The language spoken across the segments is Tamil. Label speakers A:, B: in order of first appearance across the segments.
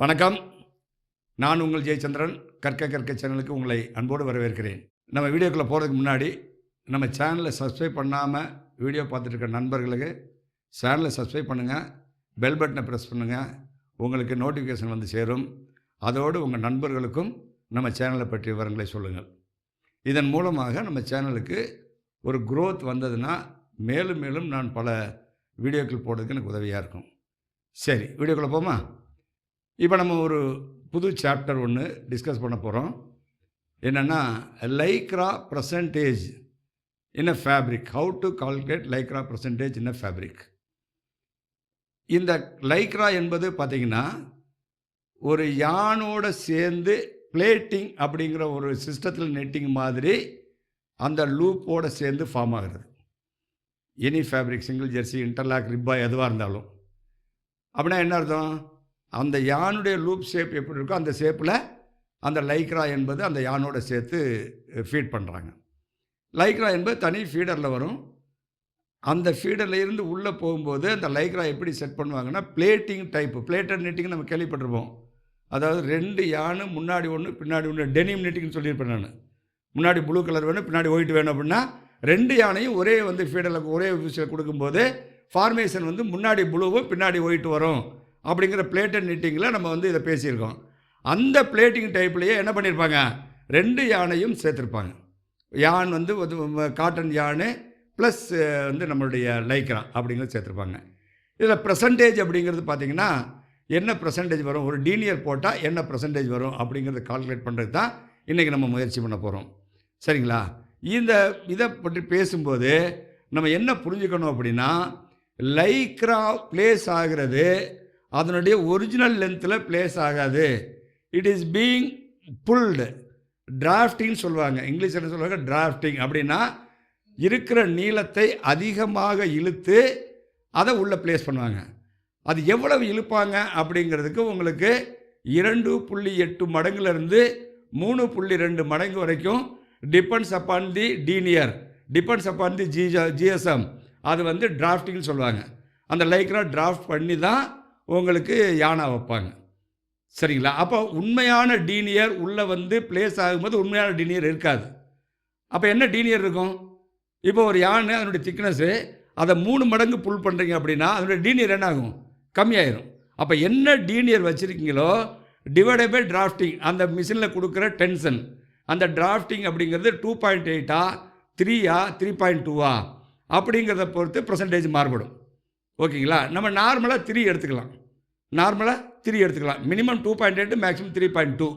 A: வணக்கம். நான் உங்கள் ஜெயச்சந்திரன். கற்க சேனலுக்கு உங்களை அன்போடு வரவேற்கிறேன். நம்ம வீடியோக்குள்ளே போகிறதுக்கு முன்னாடி நம்ம சேனலை சப்ஸ்கிரைப் பண்ணாமல் வீடியோ பார்த்துட்டு இருக்க நண்பர்களுக்கு சேனலை சப்ஸ்கிரைப் பண்ணுங்கள், பெல் பட்டனை ப்ரெஸ் பண்ணுங்கள், உங்களுக்கு நோட்டிஃபிகேஷன் வந்து சேரும். அதோடு உங்கள் நண்பர்களுக்கும் நம்ம சேனலை பற்றிய விவரங்களை சொல்லுங்கள். இதன் மூலமாக நம்ம சேனலுக்கு ஒரு growth வந்ததுன்னா மேலும் மேலும் நான் பல வீடியோக்கள் போடுறதுக்கு எனக்கு உதவியாக இருக்கும். சரி, வீடியோக்குள்ளே போமா? இப்போ நம்ம ஒரு புது சாப்டர் ஒன்று டிஸ்கஸ் பண்ண போகிறோம். என்னென்னா Lycra percentage in a fabric. How to calculate Lycra percentage in a fabric. இந்த லைக்ரா என்பது பார்த்திங்கன்னா ஒரு யானோட சேர்ந்து பிளேட்டிங் அப்படிங்கிற ஒரு சிஸ்டத்தில் நெட்டிங் மாதிரி அந்த லூப்போடு சேர்ந்து ஃபார்ம் ஆகிறது. Any fabric, single jersey, interlock, ரிப்பாய் எதுவாக இருந்தாலும். அப்படின்னா என்ன அர்த்தம்? அந்த யானுடைய லூப் ஷேப் எப்படி இருக்கோ அந்த ஷேப்பில் அந்த லைக்ரா என்பது அந்த யானோட சேர்த்து ஃபீட் பண்ணுறாங்க. லைக்ரா என்பது தனி ஃபீடரில் வரும். அந்த ஃபீடரில் இருந்து உள்ளே போகும்போது அந்த லைக்ரா எப்படி செட் பண்ணுவாங்கன்னா பிளேட்டிங் டைப்பு, பிளேட்டட் நெட்டிங் நம்ம கேள்விப்பட்டிருப்போம். அதாவது 2 யானு முன்னாடி ஒன்று பின்னாடி ஒன்று, டெனிம் நெட்டிங்னு சொல்லியிருப்பேன் நான். முன்னாடி ப்ளூ கலர் வேணும், பின்னாடி ஒயிட் வேணும் அப்படின்னா 2 யானையும் ஒரே ஃபீடரில் ஒரே விஷயம் கொடுக்கும்போது ஃபார்மேஷன் முன்னாடி ப்ளூவும் பின்னாடி ஒயிட் வரும் அப்படிங்கிற பிளேட்டட் நெட்டிங்கில் நம்ம இதை பேசியிருக்கோம். அந்த பிளேட்டிங் டைப்லேயே என்ன பண்ணியிருப்பாங்க, 2 யானையும் சேர்த்துருப்பாங்க. யான் காட்டன் யானு ப்ளஸ் நம்மளுடைய லைக்ரா அப்படிங்கிறது சேர்த்துருப்பாங்க. இதில் பர்சன்டேஜ் அப்படிங்கிறது பார்த்திங்கன்னா என்ன பர்சன்டேஜ் வரும், ஒரு டீனியர் போட்டால் என்ன பர்சன்டேஜ் வரும் அப்படிங்கிறத கால்குலேட் பண்ணுறது தான் இன்றைக்கி நம்ம முயற்சி பண்ண போகிறோம். சரிங்களா? இதை பற்றி பேசும்போது நம்ம என்ன புரிஞ்சுக்கணும் அப்படின்னா, லைக்ரா பிளேஸ் ஆகிறது அதனுடைய ஒரிஜினல் லென்த்தில் பிளேஸ் ஆகாது. It is being pulled. டிராஃப்டிங்னு சொல்லுவாங்க. இங்கிலீஷ் என்ன சொல்லுவாங்க? டிராஃப்டிங். அப்படின்னா இருக்கிற நீளத்தை அதிகமாக இழுத்து அதை உள்ளே பிளேஸ் பண்ணுவாங்க. அது எவ்வளவு இழுப்பாங்க அப்படிங்கிறதுக்கு உங்களுக்கு 2.8 மடங்குலேருந்து 3.2 மடங்கு வரைக்கும் depends upon the denier, depends upon the GSM. அது டிராஃப்டிங்னு சொல்லுவாங்க. அந்த லைக்ரா டிராஃப்ட் பண்ணி தான் உங்களுக்கு யானை வைப்பாங்க. சரிங்களா? அப்போ உண்மையான டீனியர் உள்ளே பிளேஸ் ஆகும்போது உண்மையான டீனியர் இருக்காது. அப்போ என்ன டீனியர் இருக்கும்? இப்போ ஒரு யானை அதனுடைய திக்னஸ்ஸு அதை 3 மடங்கு புல் பண்ணுறீங்க அப்படின்னா அதனுடைய டீனியர் என்ன ஆகும்? கம்மியாயிரும். அப்போ என்ன டீனியர் வச்சுருக்கீங்களோ டிவைடட் பை டிராஃப்டிங், அந்த மிஷினில் கொடுக்குற டென்ஷன். அந்த டிராஃப்டிங் அப்படிங்கிறது 2.8 3 3.2 அப்படிங்கிறத பொறுத்து பர்சன்டேஜ் மாறுபடும். ஓகேங்களா? நம்ம நார்மலாக 3 எடுத்துக்கலாம். Minimum 2.8, maximum 3.2.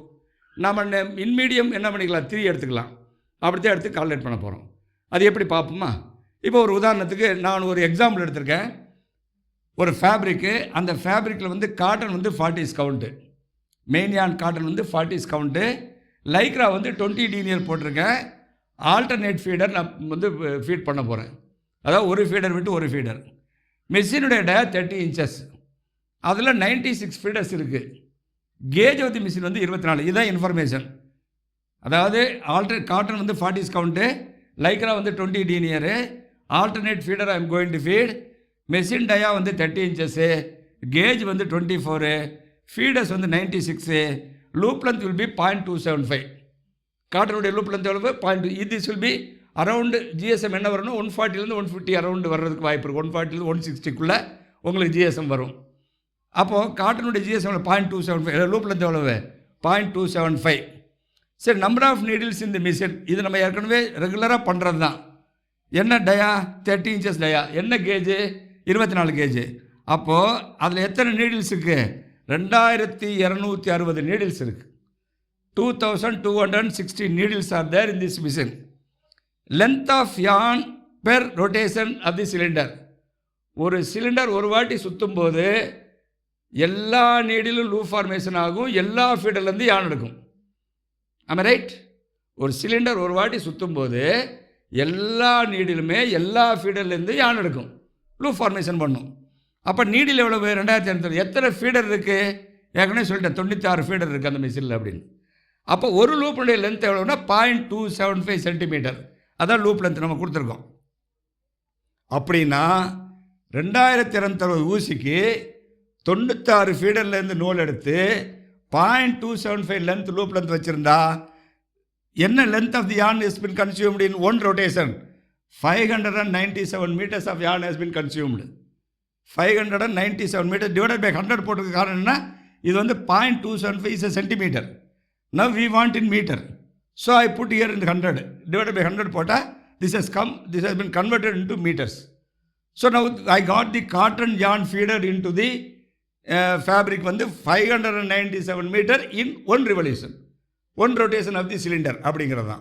A: நம்ம இன்மீடியம் என்ன பண்ணிக்கலாம், 3 எடுத்துக்கலாம். அப்படித்தான் எடுத்து கால்குலேட் பண்ண போகிறோம். அது எப்படி பார்ப்போமா? இப்போ ஒரு உதாரணத்துக்கு நான் ஒரு எக்ஸாம்பிள் எடுத்திருக்கேன். ஒரு ஃபேப்ரிக்கு, அந்த ஃபேப்ரிக்கில் காட்டன் 40s கவுண்ட்டு, மெயின்யான் cotton 40s count, lycra 20 denier போட்டிருக்கேன். ஆல்டர்னேட் ஃபீடர் நான் ஃபீட் பண்ண போகிறேன். அதாவது ஒரு ஃபீடர் விட்டு ஒரு ஃபீடர். மிஷினுடைய டயா 30 inches. அதில் 96 ஃபீடர்ஸ் இருக்குது. Gauge of the machine 24. இதுதான் இன்ஃபர்மேஷன். அதாவது cotton 40s count, lycra 20 denier, alternate feeder I am going to feed, machine dia 30 inches, gauge 24, feeders 96, loop length will be 0.275. காட்டனுடைய லூப் லென்த் எவ்வளவு? 0.2. This will be around GSM என்ன வரணும், 140லேருந்து 150 அரவுண்டு வர்றதுக்கு வாய்ப்பு இருக்குது. 140லேருந்து 160க்குள்ளே உங்களுக்கு ஜிஎஸ்எம் வரும். அப்போது காட்டனுடைய ஜிஎஸ்எம் 0.275, லூப் லென்த் எவ்வளவு? 0.275. சரி, நம்பர் ஆஃப் நீடில்ஸ் இந்த மிஷின், இது நம்ம ஏற்கனவே ரெகுலராக பண்ணுறது தான். என்ன டயா? 30 inches டயா. என்ன கேஜு? 24 கேஜு. அப்போது அதில் எத்தனை நீடில்ஸ் இருக்குது? 2260 நீடில்ஸ் இருக்குது. 2260 needles are there in this machine. Length of yarn per rotation of the cylinder. ஒரு சிலிண்டர் ஒரு வாட்டி சுற்றும் போது எல்லா நீடிலும் லூப் ஃபார்மேஷன் ஆகும், எல்லா ஃபீடர்லேருந்து யான் எடுக்கும். ஆமாம், ரைட்? ஒரு சிலிண்டர் ஒரு வாட்டி சுற்றும் போது எல்லா நீடிலுமே எல்லா ஃபீடர்லேருந்து யான் எடுக்கும், லூப் ஃபார்மேஷன் பண்ணும். அப்போ நீடில் எவ்வளவு? 2200. எத்தனை ஃபீடர் இருக்குது? ஏற்கனவே சொல்லிட்டேன், 96 ஃபீடர் இருக்குது அந்த மிஷினில் அப்படின்னு. அப்போ ஒரு லூப்புடைய லென்த் எவ்வளோன்னா 0.275 சென்டிமீட்டர். அதான் லூப் லென்த் நம்ம கொடுத்துருக்கோம். அப்படின்னா 2260 ஊசிக்கு 96 ஃபீடர்லேருந்து நூல் எடுத்து 0.275 லென்த் லூப் லென்த் வச்சுருந்தா என்ன length of the yarn has been consumed in one rotation? 597 meters of yarn has been consumed. 597 meters divided by 100 போட்டதுக்கு காரணம் என்ன? இது வந்து 0.275 is a centimeter. Now we want in meter. So I put here in 100 divided by 100 போட்டா this has been converted into meters. So now I got the cotton yarn feeder into the fabric வந்து 597 meter in one revolution. One rotation of the cylinder அப்படிங்கிறது தான்.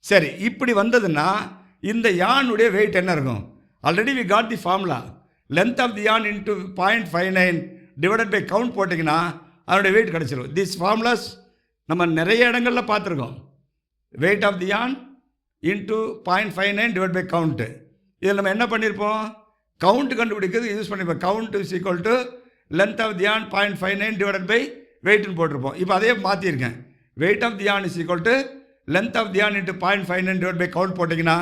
A: சரி, இப்படி வந்ததுன்னா இந்த யானுடைய வெயிட் என்ன இருக்கும்? Already we got the formula. Length of the yarn into 0.59 divided by count போட்டிங்கன்னா அதனுடைய வெயிட் கிடச்சிரும். திஸ் ஃபார்முலாஸ் நம்ம நிறைய இடங்களில் பார்த்துருக்கோம். Wait of the yarn into 0.59 divide by count. இதில் நம்ம என்ன பண்ணியிருப்போம்? கவுண்ட் கண்டுபிடிக்கிறது யூஸ் பண்ணியிருப்போம். Count is equal to length of the yarn 0.59 divided by வெயிட்னு போட்டிருப்போம். இப்போ அதே மாற்றிருக்கேன். weight of the yarn is equal to length of the yarn into 0.59 divided by count போட்டிங்கன்னா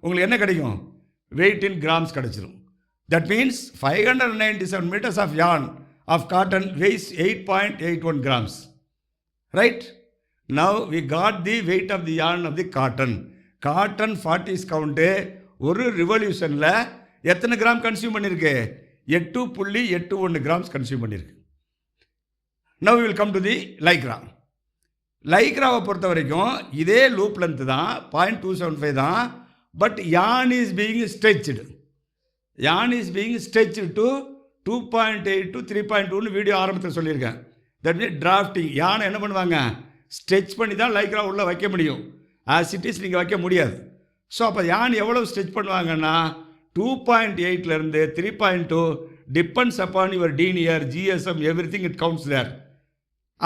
A: உங்களுக்கு என்ன கிடைக்கும்? weight in grams கிடைச்சிரும். That means 597 meters of yarn of cotton weighs 8.81 grams. Right? Now we got the weight of the yarn of the cotton. Cotton 40s count ஒரு ரிவல்யூஷனில் எத்தனை கிராம் கன்சியூம் பண்ணியிருக்கு? 8.81 கிராம்ஸ் கன்சியூம் பண்ணியிருக்கு. Now we will come to the lycra. லைக்ராவை பொறுத்த வரைக்கும் இதே லூப் லென்த்து தான், 0.275 தான். But yarn is being stretched. Yarn is being stretched to 2.8 to 3.2ன்னு வீடியோ ஆரம்பத்தில் சொல்லியிருக்கேன். That means drafting. யானை என்ன பண்ணுவாங்க? ஸ்ட்ரெச் பண்ணி தான் லைக்ரா உள்ளே வைக்க முடியும். ஆஸ் இட் இஸ் நீங்கள் வைக்க முடியாது. ஸோ அப்போ யான் எவ்வளோ ஸ்ட்ரெச் பண்ணுவாங்கன்னா 2.8லேருந்து 3.2 depends upon your denier, GSM, everything it counts there.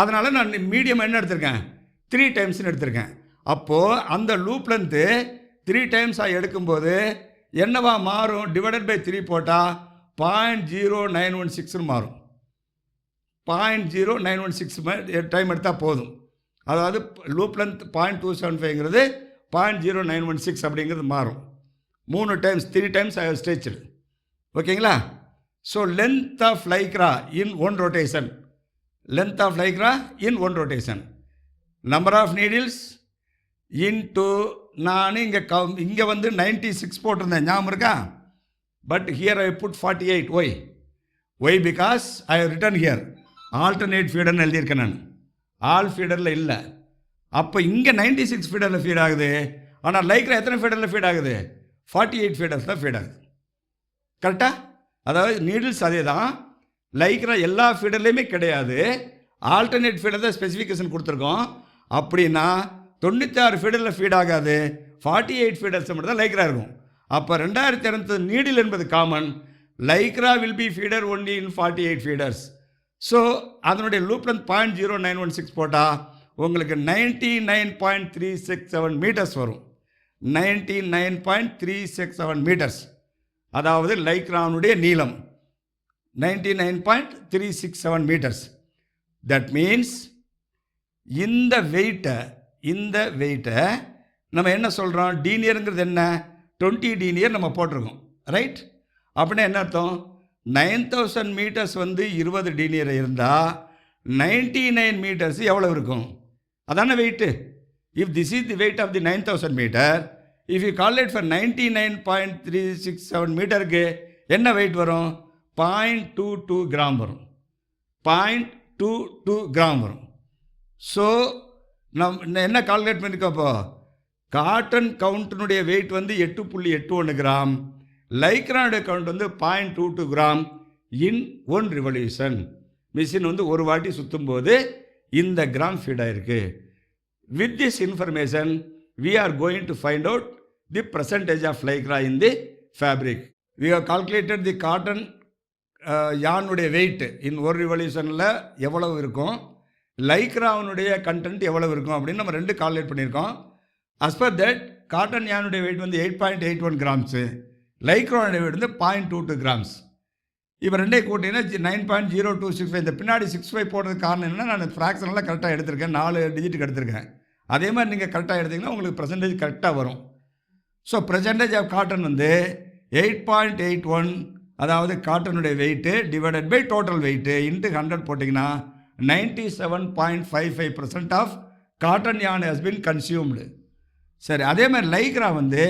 A: அதனால் நான் மீடியம் என்ன எடுத்திருக்கேன்? 3 டைம்ஸ்னு எடுத்திருக்கேன். அப்போது அந்த லூப் லென்த்து 3 டைம்ஸாக எடுக்கும்போது என்னவா மாறும்? டிவைடட் பை 3 போட்டால் 0.0916ன்னு மாறும். 0.0916 டைம் எடுத்தால் போதும். அதாவது லூப் லென்த் 0.275ங்கிறது 0.0916 அப்படிங்கிறது மாறும். 3 times, 3 times I have stretched. ஓகேங்களா? So length of lycra in one rotation. length of lycra in one rotation. Number of needles into நான் இங்கே வந்து 96 போட்டிருந்தேன், ஞாபகம் இருக்கா? But here I put 48. Why because I have written here alternate ஃபீடர்னு எழுதியிருக்கேன் நான். ஆல் ஃபீடரில் இல்லை. அப்போ இங்கே 96 ஃபீடரில் ஃபீட் ஆகுது. ஆனால் லைக்ரா எத்தனை ஃபீடரில் ஃபீட் ஆகுது? 48 ஃபீடர்ஸ் தான் ஃபீட் ஆகுது. கரெக்டாக? அதாவது நீடில்ஸ் அதே தான், லைக்ரா எல்லா ஃபீடர்லேயுமே கிடையாது. ஆல்டர்னேட் ஃபீடர் தான் ஸ்பெசிஃபிகேஷன் கொடுத்துருக்கோம். அப்படின்னா 96 ஃபீடரில் ஃபீட் ஆகாது, 48 ஃபீடர்ஸ் மட்டும் தான் லைக்ரா இருக்கும். அப்போ 2200 நீடில் என்பது common. Lycra will be feeder only in 48 feeders. So அதனுடைய லூப் லென்த் 0.0916 போட்டால் உங்களுக்கு 99.367 மீட்டர்ஸ் வரும். 99.367 மீட்டர்ஸ். அதாவது லைக்ரானுடைய நீளம் 99.367 meters. That means இந்த வெயிட்டை நம்ம என்ன சொல்கிறோம்? டீனியருங்கிறது என்ன? 20 டீனியர் நம்ம போட்டிருக்கோம். ரைட்? அப்படின்னா என்ன அர்த்தம்? 9000 மீட்டர்ஸ் வந்து 20 டீனியர் இருந்தால் 99 மீட்டர்ஸ் எவ்வளோ இருக்கும்? அதான weight. If this is the weight of the 9000 metre, if you calculate for 99.367 மீட்டருக்கு என்ன வெயிட் வரும்? 0.22 கிராம் வரும். 0.22 கிராம் வரும். ஸோ நம்ம என்ன கால்குலேட் பண்ணியிருக்கோப்போ? காட்டன் கவுண்ட்டினுடைய வெயிட் வந்து 8.81 கிராம், லைக்ரானுடைய கவுண்ட் வந்து 0.22 gram in one revolution. Machine வந்து ஒரு வாட்டி சுற்றும் போது இந்த கிராம் ஃபீட் ஆகிருக்கு. With this information we are going to find out the percentage of lycra in the fabric. We have calculated the cotton yarnuடைய weight in ஒரு ரிவல்யூஷனில் எவ்வளவு இருக்கும், லைக்ராவுடைய கண்டென்ட் எவ்வளவு இருக்கும் அப்படின்னு நம்ம ரெண்டு கால்குலேட் பண்ணியிருக்கோம். as per that காட்டன் யானுடைய வெயிட் வந்து 8.81 கிராம்ஸு, லைக்ரானுடைய வெயிட் வந்து 0.22 கிராம்ஸ். இப்போ ரெண்டே கூட்டிங்கன்னா 9.0265. இந்த பின்னாடி 65 போடுறதுக்கு காரணம் என்னென்னா, நான் ஃப்ராக்ஷனெல்லாம் கரெக்டாக எடுத்திருக்கேன், 4 டிஜிட்டுக்கு எடுத்திருக்கேன். அதே மாதிரி நீங்கள் கரெக்டாக எடுத்திங்கன்னா உங்களுக்கு பர்சன்டேஜ் கரெக்டாக வரும். ஸோ பர்சன்டேஜ் ஆஃப் காட்டன் வந்து 8.81, அதாவது காட்டனுடைய weight divided by total weight into 100 போட்டிங்கன்னா 97.55% of cotton yarn has been consumed. சரி, அதே மாதிரி லைக்ரா வந்து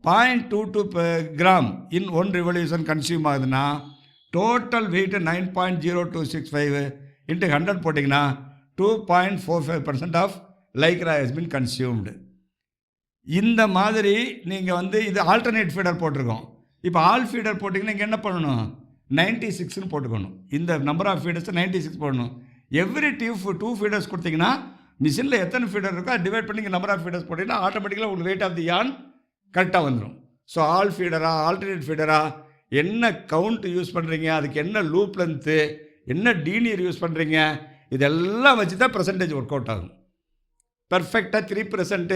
A: 0.22 கிராம் இன் 1 revolution கன்சியூம் ஆகுதுன்னா டோட்டல் வெயிட் 9.0265 இன்ட்டு 100 போட்டிங்கன்னா 2.45% of Lycra has been consumed. இந்த மாதிரி நீங்கள் வந்து இது ஆல்டர்னேட் ஃபீடர் போட்டிருக்கோம். இப்போ ஆல் ஃபீடர் போட்டிங்கன்னா இங்கே என்ன பண்ணணும், 96ன்னு போட்டுக்கணும். இந்த நம்பர் ஆஃப் ஃபீடர்ஸ் 96 போடணும். எவ்ரி 2 ஃபீடர்ஸ் கொடுத்தீங்கன்னா மிஷினில் எத்தனை ஃபீடர் இருக்கோ அது டிவைட் பண்ணி நம்பர் ஆஃப் ஃபீடர்ஸ் போட்டிங்கன்னா ஆட்டோமேட்டிக்கலாக உங்களுக்கு வெயிட் ஆஃப் தி yarn கரெக்டாக வந்துடும். ஸோ ஆல் ஃபீடரா ஆல்டர்னேட் ஃபீடரா என்ன கவுண்ட் யூஸ் பண்ணுறீங்க, அதுக்கு என்ன லூப் லென்த்து, என்ன டீனியர் யூஸ் பண்ணுறீங்க, இதெல்லாம் வச்சு தான் பர்சன்டேஜ் ஒர்க் அவுட் ஆகும். பர்ஃபெக்டாக 3%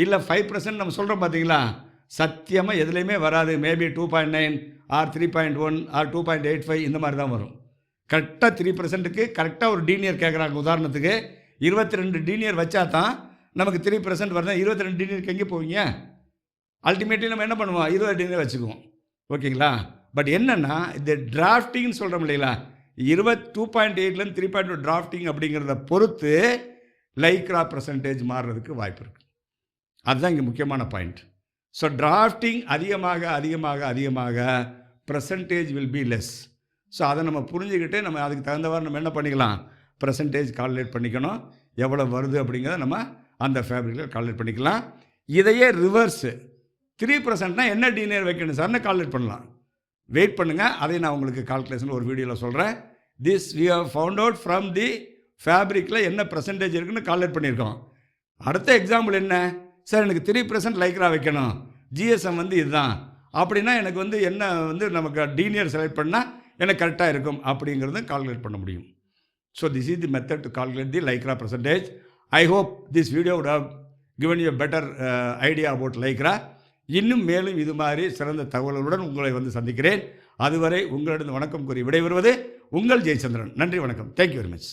A: இல்லை 5% நம்ம சொல்கிறோம் பார்த்தீங்களா, சத்தியமாக எதுலேயுமே வராது. மேபி 2.9 ஆர் 3.1 ஆர் 2.85 இந்த மாதிரி தான் வரும். கரெக்டாக 3%க்கு கரெக்டாக ஒரு டீனியர் கேட்குறாங்க. உதாரணத்துக்கு 22 டீனியர் வச்சா தான் நமக்கு 3% வருது. 22 டீனியருக்கு எங்கே போவீங்க? அல்டிமேட்லி நம்ம என்ன பண்ணுவோம், 20 டீனியர் வச்சுக்குவோம். ஓகேங்களா? பட் என்னென்னா இந்த டிராஃப்டிங்னு சொல்கிறோம் இல்லைங்களா, 2.8லேருந்து 3.2 டிராஃப்டிங் அப்படிங்கிறத பொறுத்து லைக்ரா பர்சன்டேஜ் மாறுறதுக்கு வாய்ப்பு இருக்குது. அதுதான் இங்கே முக்கியமான பாயிண்ட். ஸோ டிராஃப்டிங் அதிகமாக அதிகமாக அதிகமாக percentage will be less. So அதை நம்ம புரிஞ்சுக்கிட்டு நம்ம அதுக்கு தகுந்தவாறு நம்ம என்ன பண்ணிக்கலாம், பர்சன்டேஜ் கால்குலேட் பண்ணிக்கணும். எவ்வளோ வருது அப்படிங்கிறத நம்ம அந்த ஃபேப்ரிக்கில் கால்குலேட் பண்ணிக்கலாம். இதையே ரிவர்ஸு 3%னா என்ன டீனியர் வைக்கணும் சார்னு கால்குலேட் பண்ணலாம். வெயிட் பண்ணுங்கள், அதை நான் உங்களுக்கு கால்குலேஷன் ஒரு வீடியோவில் சொல்கிறேன். This we have found out from the ஃபேப்ரிக்கில் என்ன பர்சன்டேஜ் இருக்குன்னு கால்குலேட் பண்ணியிருக்கோம். அடுத்த எக்ஸாம்பிள் என்ன சார், எனக்கு 3% லைக்ரா வைக்கணும், ஜிஎஸ்எம் வந்து இதுதான் அப்படின்னா எனக்கு வந்து என்ன வந்து நமக்கு டீனியர் செலக்ட் பண்ணால் எனக்கு கரெக்டாக இருக்கும் அப்படிங்கிறத கால்குலேட் பண்ண முடியும். So this is the method to calculate the Lycra percentage. I hope this video would have given you a better idea about Lycra. இன்னும் மேலும் இது மாதிரி சிறந்த தகவல்களுடன் உங்களை வந்து சந்திக்கிறேன். அதுவரை உங்களிடம் வணக்கம் கூறி விடைபெறுவது உங்கள் ஜெயச்சந்திரன். நன்றி, வணக்கம். Thank you very much.